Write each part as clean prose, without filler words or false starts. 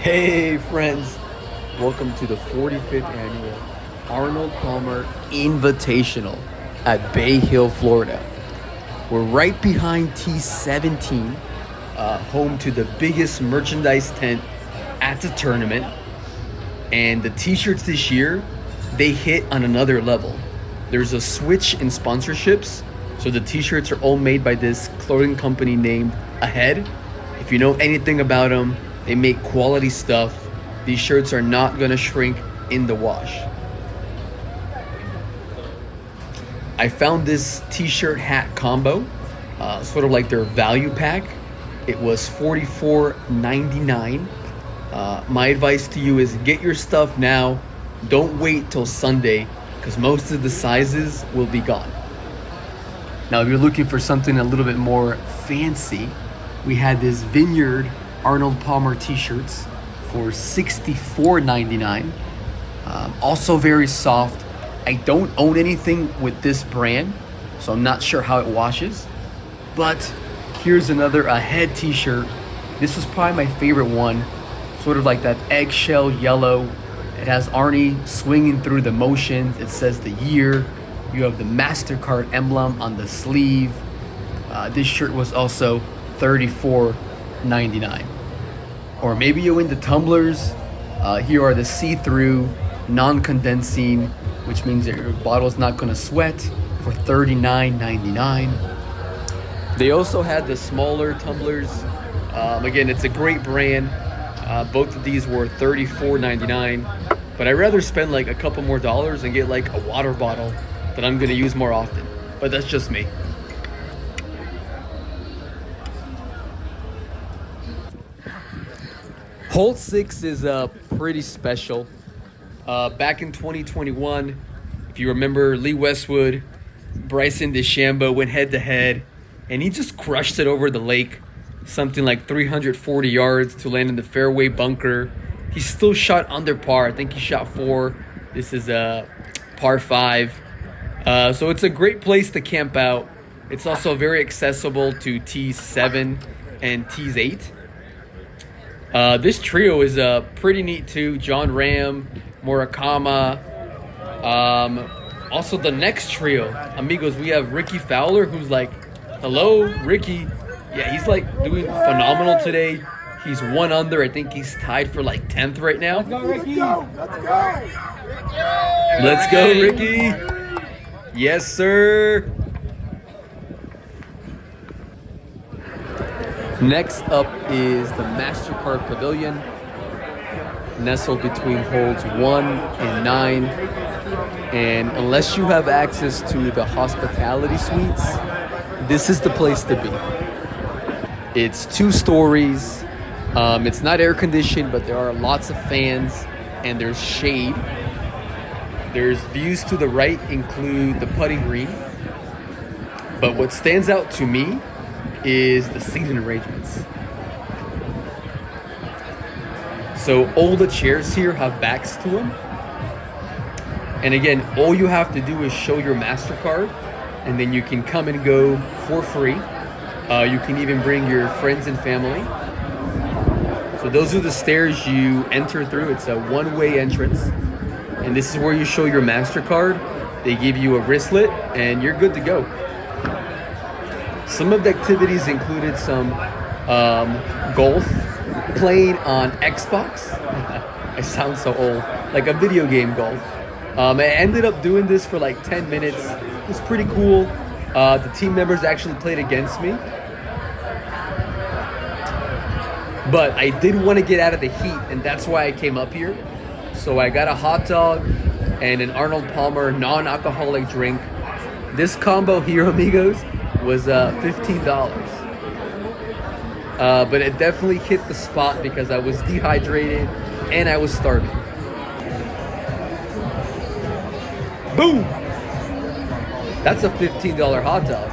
Hey friends, welcome to the 45th annual Arnold Palmer Invitational at Bay Hill, Florida. We're right behind T17, home to the biggest merchandise tent at the tournament. And the t-shirts this year, they hit on another level. There's a switch in sponsorships, so the t-shirts are all made by this clothing company named Ahead. If you know anything about them, they make quality stuff. These shirts are not gonna shrink in the wash. I found this t-shirt hat combo, sort of like their value pack. It was $44.99. My advice to you is get your stuff now. Don't wait till Sunday, because most of the sizes will be gone. Now, if you're looking for something a little bit more fancy, we had this Vineyard Arnold Palmer t-shirts for $64.99. Also very soft. I don't own anything with this brand, so I'm not sure how it washes. But here's another Ahead t-shirt. This was probably my favorite one. Sort of like that eggshell yellow. It has Arnie swinging through the motions. It says the year. You have the MasterCard emblem on the sleeve. This shirt was also $34.99. Or maybe you're into tumblers. Here are the see-through, non-condensing, which means that your bottle's not gonna sweat, for $39.99. They also had the smaller tumblers. Again, it's a great brand. Both of these were $34.99, but I'd rather spend like a couple more dollars and get like a water bottle that I'm gonna use more often. But that's just me. Hole 6 is pretty special. Back in 2021, if you remember, Lee Westwood, Bryson DeChambeau went head to head, and he just crushed it over the lake. Something like 340 yards to land in the fairway bunker. He still shot under par. I think he shot 4. This is a par 5. So it's a great place to camp out. It's also very accessible to T's 7 and T's 8. This trio is pretty neat too. John Ram, Murakama. Also the next trio, amigos, we have Ricky Fowler, who's like, hello, Ricky. Yeah, he's like doing phenomenal today. He's 1 under. I think he's tied for like 10th right now. Let's go, Ricky. Let's go. Let's go, Ricky. Yes, sir. Next up is the MasterCard Pavilion, nestled between holes 1 and 9. And unless you have access to the hospitality suites, this is the place to be. It's 2 stories. It's not air conditioned, but there are lots of fans and there's shade. There's views to the right include the putting green. But what stands out to me is the seating arrangements. So all the chairs here have backs to them. And again, all you have to do is show your MasterCard, and then you can come and go for free. You can even bring your friends and family. So those are the stairs you enter through. It's a one-way entrance. And this is where you show your MasterCard. They give you a wristlet, and you're good to go. Some of the activities included some golf, playing on Xbox. I sound so old. Like a video game golf. I ended up doing this for like 10 minutes. It was pretty cool. The team members actually played against me. But I did want to get out of the heat, and that's why I came up here. So I got a hot dog and an Arnold Palmer non-alcoholic drink. This combo here, amigos, was $15. But it definitely hit the spot because I was dehydrated and I was starving. Boom! That's a $15 hot dog.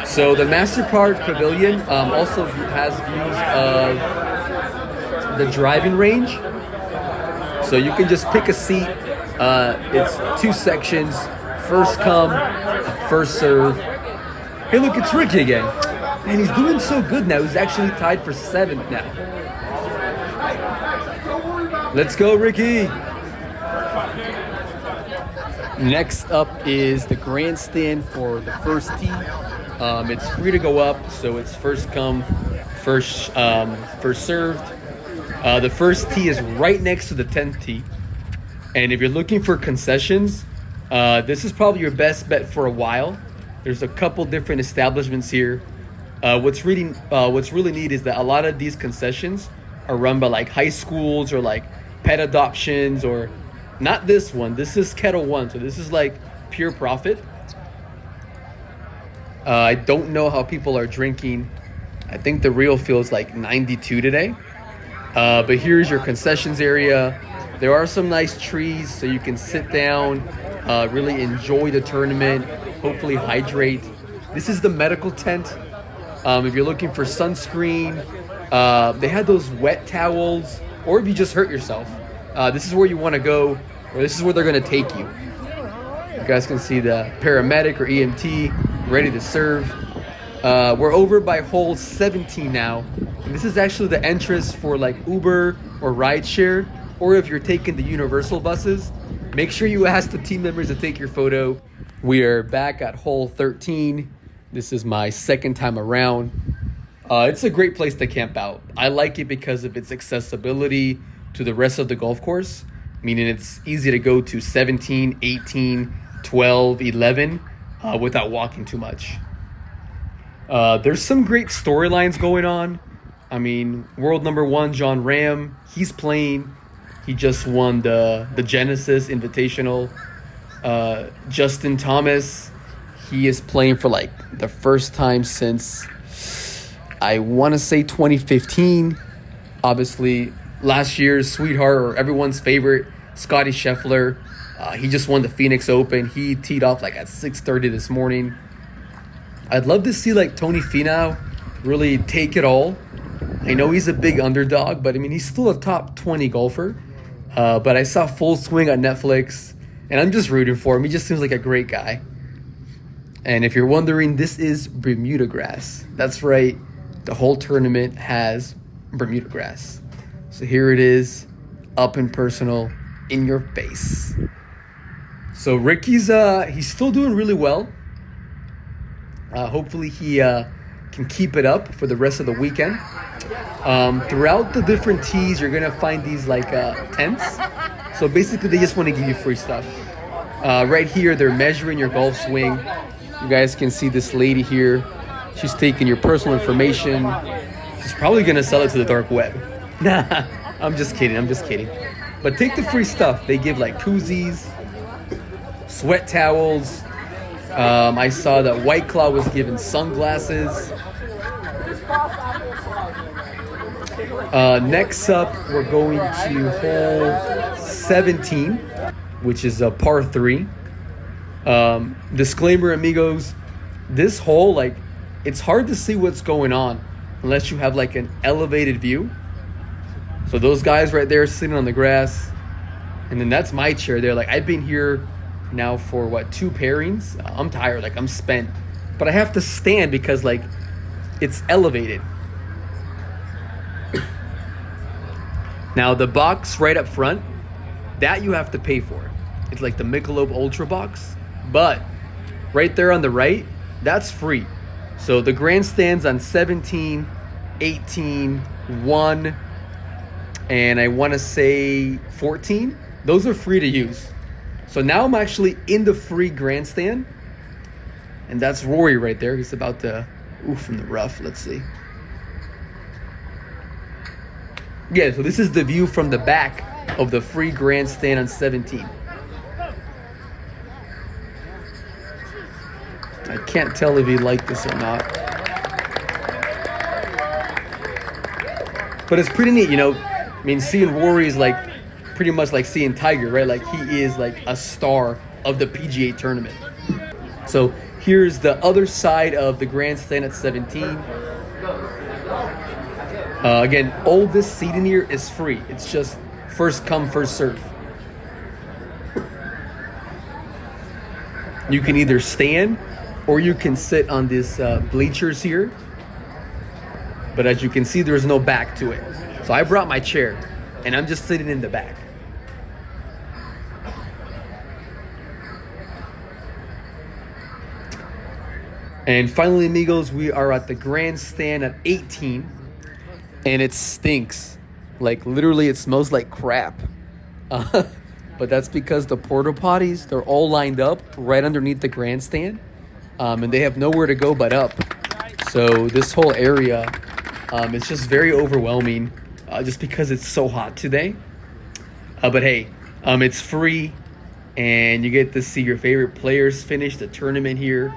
So the MasterCard Pavilion also has views of the driving range. So you can just pick a seat. It's 2 sections. First come, first serve. Hey, look, it's Ricky again. And he's doing so good now. He's actually tied for 7th now. Let's go, Ricky. Next up is the grandstand for the first tee. It's free to go up, so it's first come, first served. The first tee is right next to the 10th tee. And if you're looking for concessions, this is probably your best bet for a while. There's a couple different establishments here. What's really neat is that a lot of these concessions are run by like high schools or like pet adoptions, or not this one. This is Kettle One, so this is like pure profit. I don't know how people are drinking. I think the real feel is like 92 today. But here's your concessions area. There are some nice trees so you can sit down, really enjoy the tournament, hopefully hydrate. This is the medical tent. If you're looking for sunscreen, they had those wet towels, or if you just hurt yourself, this is where you want to go, or this is where they're going to take you. You guys can see the paramedic or EMT ready to serve. We're over by hole 17 now, and this is actually the entrance for like Uber or rideshare, or if you're taking the universal buses, make sure you ask the team members to take your photo. We are back at hole 13. This is my second time around. It's a great place to camp out. I like it because of its accessibility to the rest of the golf course, meaning it's easy to go to 17, 18, 12, 11 without walking too much. There's some great storylines going on. I mean, world number 1, John Ram, he's playing. He just won the Genesis Invitational. Justin Thomas, he is playing for like the first time since, I want to say 2015. Obviously, last year's sweetheart, or everyone's favorite, Scotty Scheffler. He just won the Phoenix Open. He teed off like at 6:30 this morning. I'd love to see like Tony Finau really take it all. I know he's a big underdog, but I mean, he's still a top 20 golfer. But I saw Full Swing on Netflix, and I'm just rooting for him. He just seems like a great guy. And if you're wondering, this is Bermuda grass. That's right. The whole tournament has Bermuda grass. So here it is, up and personal, in your face. So Ricky's he's still doing really well. Hopefully he can keep it up for the rest of the weekend. Throughout the different tees, you're gonna find these like tents. So basically, they just want to give you free stuff. Right here, they're measuring your golf swing. You guys can see this lady here. She's taking your personal information. She's probably gonna sell it to the dark web. Nah, I'm just kidding. But take the free stuff. They give like koozies, sweat towels. I saw that White Claw was given sunglasses. Next up, we're going to hole 17, which is a par 3. Disclaimer, amigos, this hole, like, it's hard to see what's going on unless you have like an elevated view. So those guys right there sitting on the grass, and then that's my chair there. Like, I've been here now for 2 pairings. I'm tired, like I'm spent, but I have to stand because like it's elevated. Now the box right up front, that you have to pay for. It's like the Michelob Ultra box, but right there on the right, that's free. So the grandstands on 17, 18, 1, and I want to say 14, those are free to use. So now I'm actually in the free grandstand, and that's Rory right there. He's about to oof from the rough. Let's see. Yeah, so this is the view from the back of the free grandstand on 17. I can't tell if he liked this or not. But it's pretty neat, you know. I mean, seeing Rory is like pretty much like seeing Tiger, right? Like he is like a star of the PGA tournament. So here's the other side of the grandstand at 17. Again, all this seating here is free. It's just first come, first serve. You can either stand or you can sit on these bleachers here. but as you can see, there's no back to it. So I brought my chair, and I'm just sitting in the back. And finally, amigos, we are at the grandstand at 18, and it stinks. Like, literally, it smells like crap. But that's because the porta potties, they're all lined up right underneath the grandstand, and they have nowhere to go but up. So this whole area, it's just very overwhelming, just because it's so hot today. But hey, it's free, and you get to see your favorite players finish the tournament here.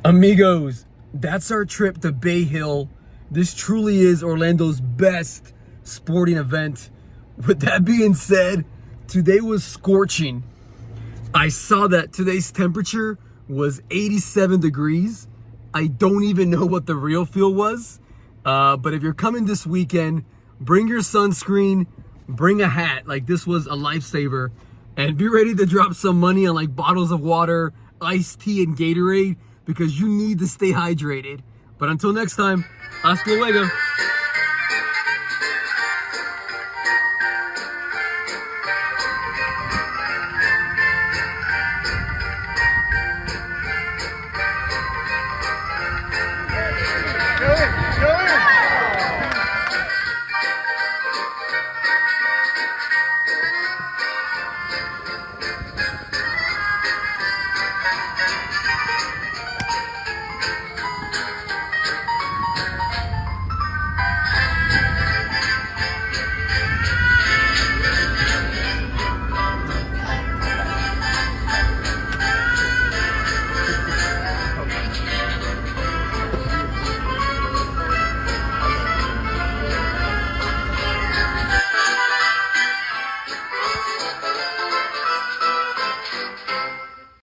Amigos, that's our trip to Bay Hill. This truly is Orlando's best sporting event. With that being said, today was scorching. I saw that today's temperature was 87 degrees. I don't even know what the real feel was. But if you're coming this weekend, bring your sunscreen, bring a hat. Like, this was a lifesaver. And be ready to drop some money on like bottles of water, iced tea, and Gatorade, because you need to stay hydrated. But until next time, hasta luego.